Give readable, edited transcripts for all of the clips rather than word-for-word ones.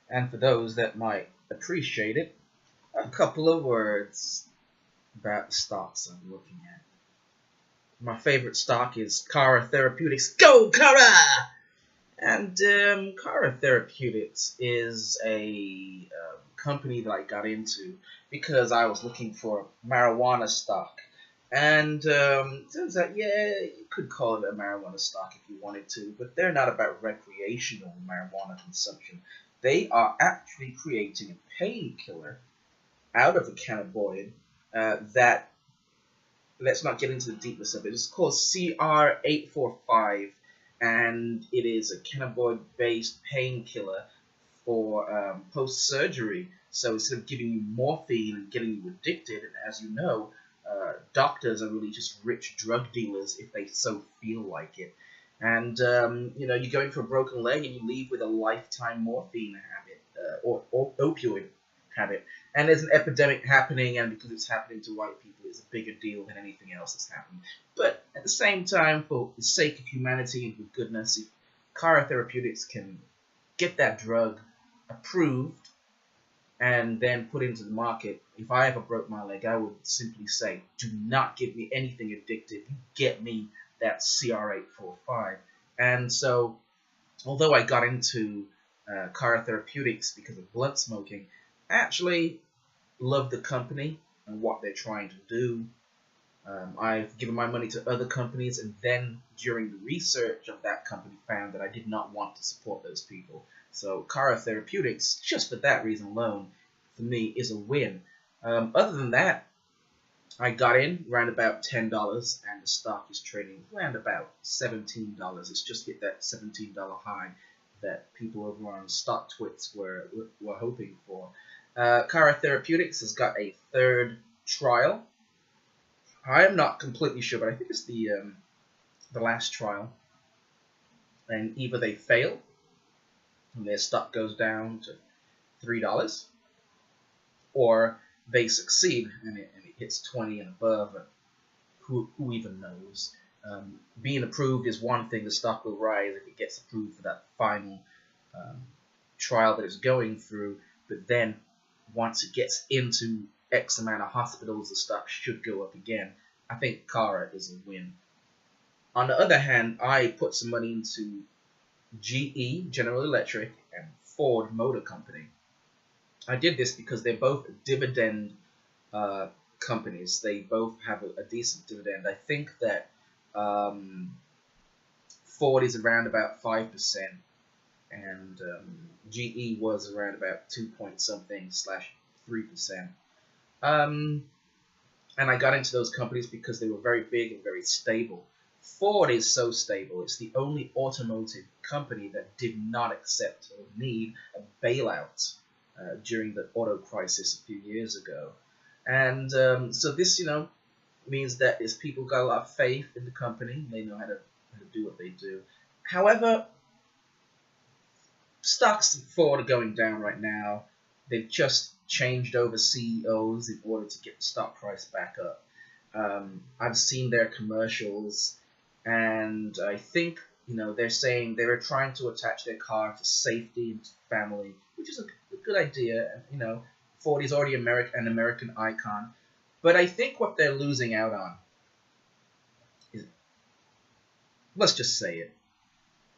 And for those that might appreciate it, a couple of words about the stocks I'm looking at. My favorite stock is Cara Therapeutics. Go, Cara! And Cara Therapeutics is a company that I got into because I was looking for marijuana stock. And turns out, yeah, you could call it a marijuana stock if you wanted to, but they're not about recreational marijuana consumption. They are actually creating a painkiller out of a cannabinoid that, let's not get into the deepness of it. It's called CR845, and it is a cannabinoid-based painkiller for post-surgery. So instead of giving you morphine and getting you addicted, and as you know, doctors are really just rich drug dealers if they so feel like it. And you go in for a broken leg and you leave with a lifetime morphine habit or opioid habit. And there's an epidemic happening, and because it's happening to white people, it's a bigger deal than anything else that's happened. But at the same time, for the sake of humanity and for goodness, if Cara Therapeutics can get that drug approved and then put into the market, if I ever broke my leg, I would simply say, do not give me anything addictive. You get me that CR845. And so, although I got into Cara Therapeutics because of blood smoking, I actually love the company and what they're trying to do. I've given my money to other companies, and then during the research of that company found that I did not want to support those people. So Cara Therapeutics, just for that reason alone, for me, is a win. Other than that, I got in around about $10, and the stock is trading around about $17. It's just hit that $17 high that people over on StockTwits were hoping for. Cara Therapeutics has got a third trial. I am not completely sure, but I think it's the last trial. And either they fail, and their stock goes down to $3, or they succeed and it hits 20 and above. And who even knows? Being approved is one thing. The stock will rise if it gets approved for that final trial that it's going through. But then once it gets into X amount of hospitals, the stock should go up again. I think Cara is a win. On the other hand, I put some money into GE, General Electric, and Ford Motor Company. I did this because they're both dividend companies. They both have a decent dividend. I think that Ford is around about 5%, and GE was around about 2 point something / 3%. And I got into those companies because they were very big and very stable. Ford is so stable. It's the only automotive company that did not accept or need a bailout during the auto crisis a few years ago. And so this, means that these people got a lot of faith in the company. They know how to do what they do. However, stocks Ford are going down right now. They've just changed over CEOs in order to get the stock price back up. I've seen their commercials, and I think they're saying they were trying to attach their car to safety and to family, which is a good idea. Ford is already an American icon, but I think what they're losing out on is, let's just say it,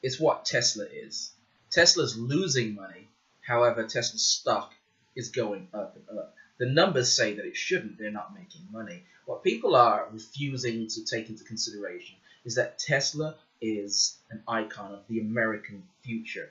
it's what Tesla is. Tesla's losing money. However, Tesla's stock is going up and up. The numbers say that it shouldn't. They're not making money. What people are refusing to take into consideration is that Tesla is an icon of the American future.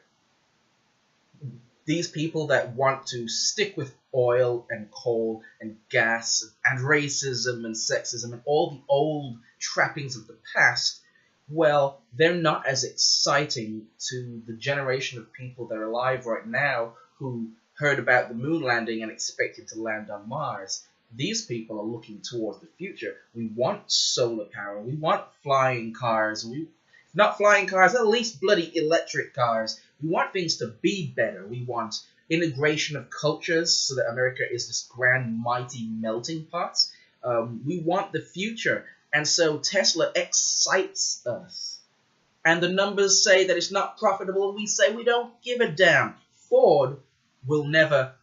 These people that want to stick with oil and coal and gas and racism and sexism and all the old trappings of the past, well, they're not as exciting to the generation of people that are alive right now who heard about the moon landing and expected to land on Mars. These people are looking towards the future. We want solar power. We want flying cars. If not flying cars, at least bloody electric cars. We want things to be better. We want integration of cultures so that America is this grand, mighty melting pot. We want the future. And so Tesla excites us. And the numbers say that it's not profitable, and we say we don't give a damn. Ford will never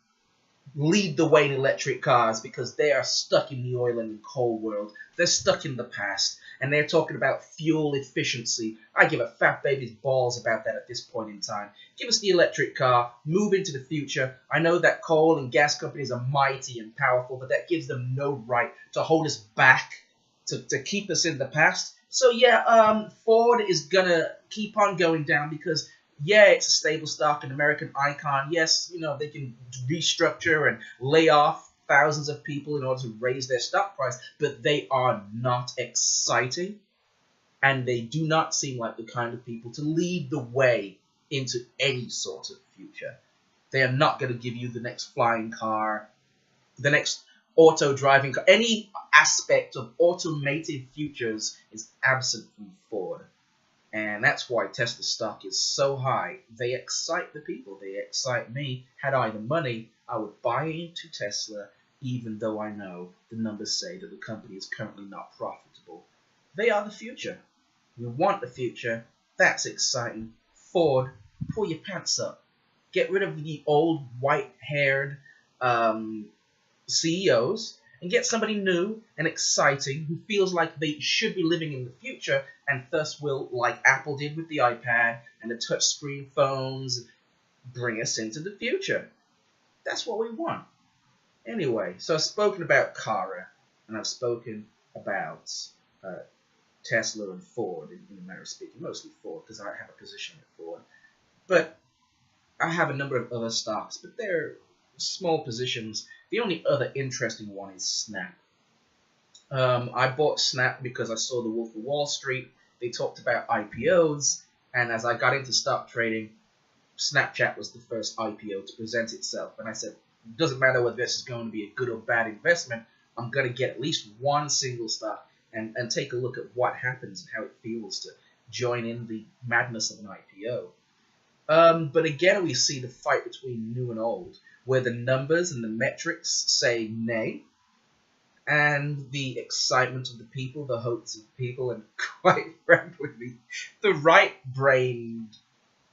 lead the way in electric cars because they are stuck in the oil and coal world. They're stuck in the past, and they're talking about fuel efficiency. I give a fat baby's balls about that at this point in time. Give us the electric car, move into the future. I know that coal and gas companies are mighty and powerful, but that gives them no right to hold us back, to keep us in the past. So yeah, Ford is gonna keep on going down because yeah, it's a stable stock, an American icon. Yes, you know, they can restructure and lay off thousands of people in order to raise their stock price, but they are not exciting, and they do not seem like the kind of people to lead the way into any sort of future. They are not going to give you the next flying car, the next auto-driving car. Any aspect of automated futures is absent from Ford. And that's why Tesla stock is so high. They excite the people. They excite me. Had I the money, I would buy into Tesla, even though I know the numbers say that the company is currently not profitable. They are the future. We want the future. That's exciting. Ford, pull your pants up. Get rid of the old white-haired CEOs and get somebody new and exciting who feels like they should be living in the future and thus will, like Apple did with the iPad and the touchscreen phones, bring us into the future. That's what we want. Anyway, so I've spoken about Kara and I've spoken about Tesla and Ford in a manner of speaking, mostly Ford because I have a position at Ford. But I have a number of other stocks, but they're small positions. The only other interesting one is Snap. I bought Snap because I saw the Wolf of Wall Street. They talked about IPOs, and as I got into stock trading, Snapchat was the first IPO to present itself. And I said, it doesn't matter whether this is going to be a good or bad investment, I'm going to get at least one single stock and take a look at what happens and how it feels to join in the madness of an IPO. But again, we see the fight between new and old, where the numbers and the metrics say nay, and the excitement of the people, the hopes of the people, and quite frankly, the right-brained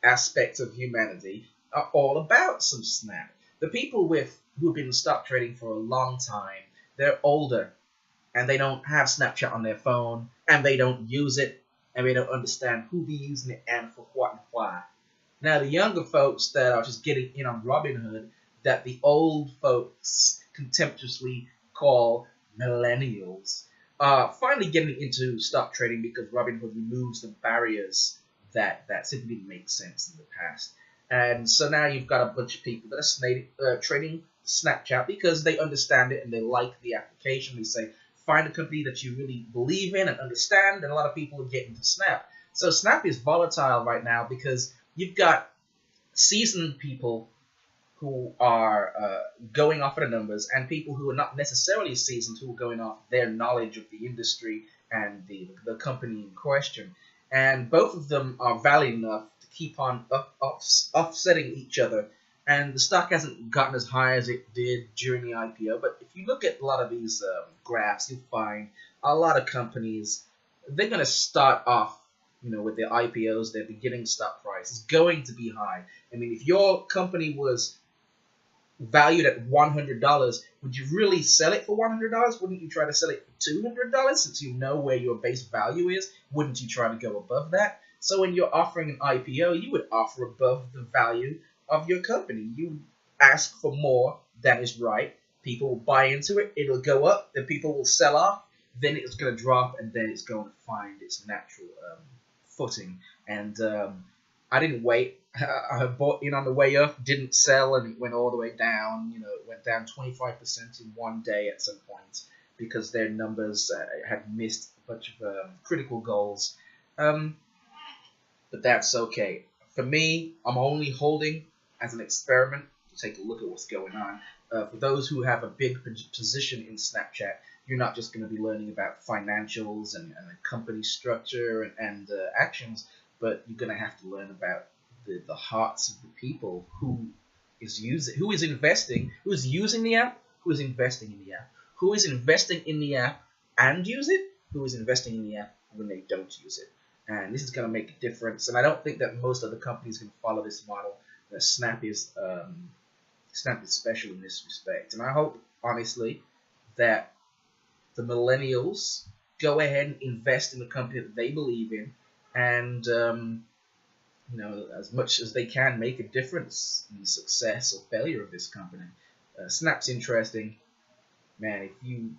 aspects of humanity are all about some Snap. The people who've been stock trading for a long time, they're older, and they don't have Snapchat on their phone, and they don't use it, and they don't understand who be using it and for what and why. Now, the younger folks that are just getting in on Robinhood, that the old folks contemptuously call millennials, are finally getting into stock trading because Robinhood removes the barriers that simply didn't make sense in the past. And so now you've got a bunch of people that are trading Snapchat because they understand it and they like the application. They say, find a company that you really believe in and understand, and a lot of people are getting to Snap. So Snap is volatile right now because you've got seasoned people who are going off of the numbers and people who are not necessarily seasoned who are going off their knowledge of the industry and the company in question. And both of them are valued enough to keep on offsetting each other. And the stock hasn't gotten as high as it did during the IPO. But if you look at a lot of these graphs, you'll find a lot of companies, they're going to start off, with their IPOs, their beginning stock price is going to be high. I mean, if your company was valued at $100, would you really sell it for $100? Wouldn't you try to sell it for $200 since you know where your base value is? Wouldn't you try to go above that? So when you're offering an IPO, you would offer above the value of your company. You ask for more than is right. People will buy into it. It'll go up. Then people will sell off. Then it's going to drop, and then it's going to find its natural footing. And I didn't wait. I bought in on the way up, didn't sell, and it went all the way down. It went down 25% in one day at some point because their numbers had missed a bunch of critical goals. But that's okay. For me, I'm only holding as an experiment to take a look at what's going on. For those who have a big position in Snapchat, you're not just going to be learning about financials and company structure and actions, but you're going to have to learn about the hearts of the people who is investing, who is using the app, who is investing in the app, who is investing in the app and use it, who is investing in the app when they don't use it. And this is going to make a difference. And I don't think that most other companies can follow this model. Snap is Snap is special in this respect, and I hope, honestly, that the millennials go ahead and invest in the company that they believe in, and as much as they can, make a difference in the success or failure of this company. Snap's interesting, man. If you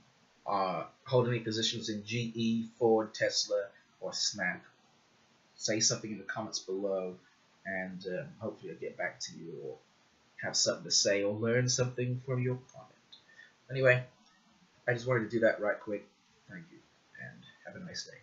are holding any positions in GE, Ford, Tesla, or Snap, say something in the comments below, and hopefully I'll get back to you or have something to say or learn something from your comment. Anyway, I just wanted to do that right quick. Thank you, and have a nice day.